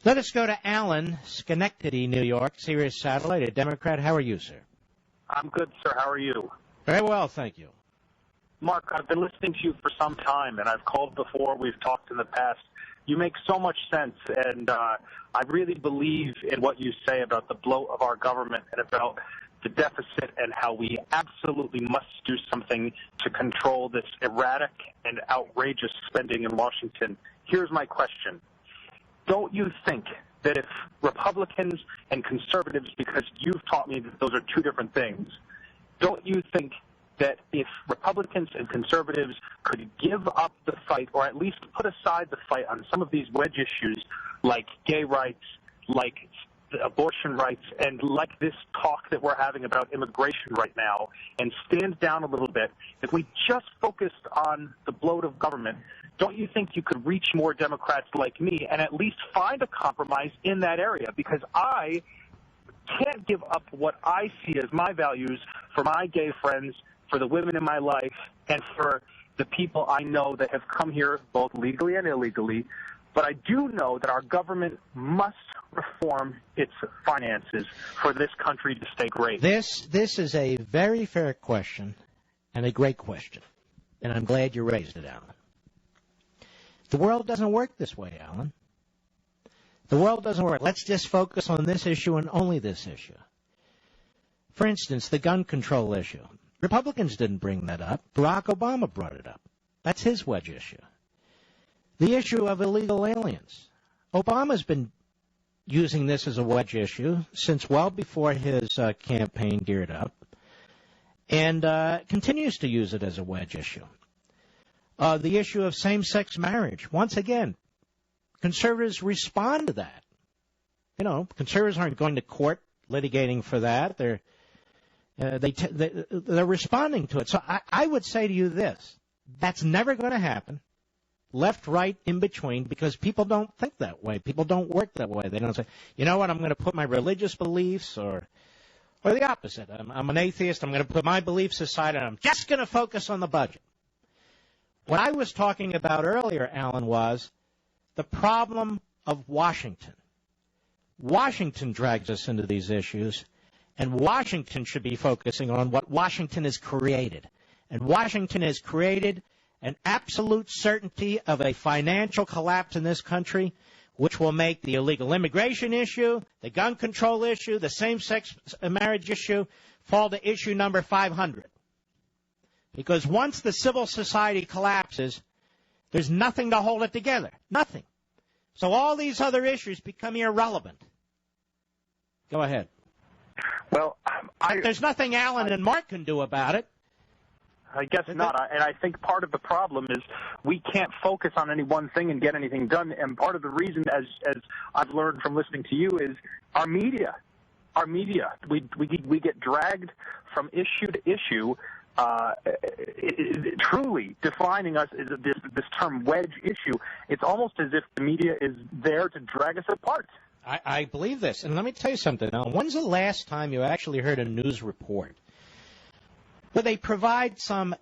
Let us go to Alan, Schenectady, New York, Sirius Satellite, a Democrat. How are you, sir? I'm good, sir. How are you? Very well, thank you. Mark, I've been listening to you for some time, and I've called before. We've talked in the past. You make so much sense, and I really believe in what you say about the bloat of our government and about the deficit and how we absolutely must do something to control this erratic and outrageous spending in Washington. Here's my question. Don't you think that if Republicans and conservatives, because you've taught me that those are two different things, don't you think that if Republicans and conservatives could give up the fight, or at least put aside the fight on some of these wedge issues like gay rights, like abortion rights, and like this talk that we're having about immigration right now, and stand down a little bit, if we just focused on the bloat of government, don't you think you could reach more Democrats like me and at least find a compromise in that area? Because I can't give up what I see as my values for my gay friends, for the women in my life, and for the people I know that have come here both legally and illegally. But I do know that our government must reform its finances for this country to stay great. This is a very fair question and a great question, and I'm glad you raised it, Alan. The world doesn't work this way, Alan. The world doesn't work. Let's just focus on this issue and only this issue. For instance, the gun control issue. Republicans didn't bring that up. Barack Obama brought it up. That's his wedge issue. The issue of illegal aliens. Obama's been using this as a wedge issue since well before his campaign geared up, and continues to use it as a wedge issue. The issue of same-sex marriage. Once again, conservatives respond to that. You know, conservatives aren't going to court litigating for that. They're responding to it. So I would say to you this. That's never going to happen. Left, right, in between, because people don't think that way. People don't work that way. They don't say, you know what, I'm going to put my religious beliefs or the opposite. I'm an atheist. I'm going to put my beliefs aside, and I'm just going to focus on the budget. What I was talking about earlier, Alan, was the problem of Washington. Washington drags us into these issues, and Washington should be focusing on what Washington has created. And Washington has created an absolute certainty of a financial collapse in this country, which will make the illegal immigration issue, the gun control issue, the same-sex marriage issue fall to issue number 500. Because once the civil society collapses, there's nothing to hold it together. Nothing. So all these other issues become irrelevant. Go ahead. Well, there's nothing Alan and Mark can do about it. I guess not. And I think part of the problem is we can't focus on any one thing and get anything done. And part of the reason, as I've learned from listening to you, is our media. Our media. We get dragged from issue to issue, truly defining us as this term wedge issue. It's almost as if the media is there to drag us apart. I believe this. And let me tell you something. Now, when's the last time you actually heard a news report where they provide some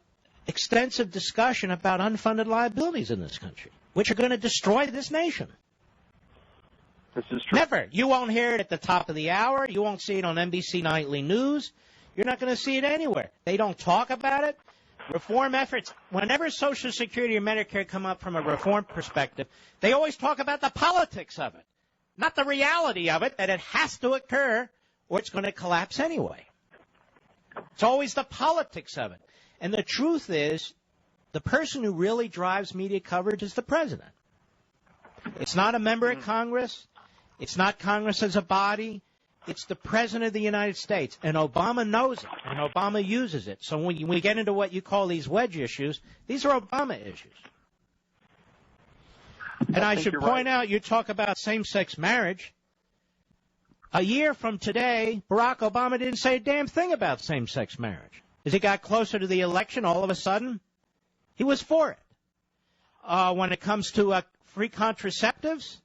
extensive discussion about unfunded liabilities in this country, which are going to destroy this nation? This is true. Never. You won't hear it at the top of the hour. You won't see it on NBC Nightly News. You're not going to see it anywhere. They don't talk about it. Reform efforts, whenever Social Security or Medicare come up from a reform perspective, they always talk about the politics of it, not the reality of it, that it has to occur or it's going to collapse anyway. It's always the politics of it. And the truth is, the person who really drives media coverage is the president. It's not a member of Congress. It's not Congress as a body. It's the president of the United States. And Obama knows it, and Obama uses it. So when we get into what you call these wedge issues, these are Obama issues. And I should point out, you talk about same-sex marriage. A year from today, Barack Obama didn't say a damn thing about same-sex marriage. As he got closer to the election, all of a sudden, he was for it. When it comes to free contraceptives,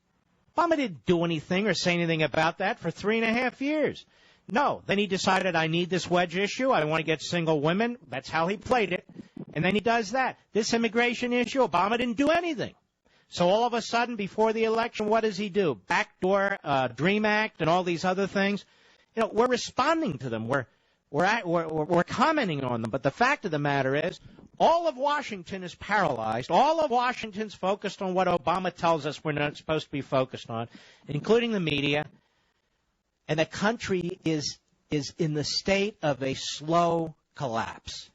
Obama didn't do anything or say anything about that for 3.5 years. No. Then he decided, I need this wedge issue. I want to get single women. That's how he played it. And then he does that. This immigration issue, Obama didn't do anything. So all of a sudden, before the election, what does he do? Backdoor Dream Act and all these other things. You know, we're responding to them. We're commenting on them. But the fact of the matter is, all of Washington is paralyzed. All of Washington's focused on what Obama tells us we're not supposed to be focused on, including the media. And the country is in the state of a slow collapse.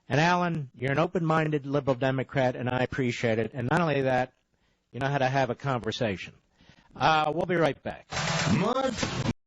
And, Alan, you're an open-minded liberal Democrat, and I appreciate it. And not only that, you know how to have a conversation. We'll be right back.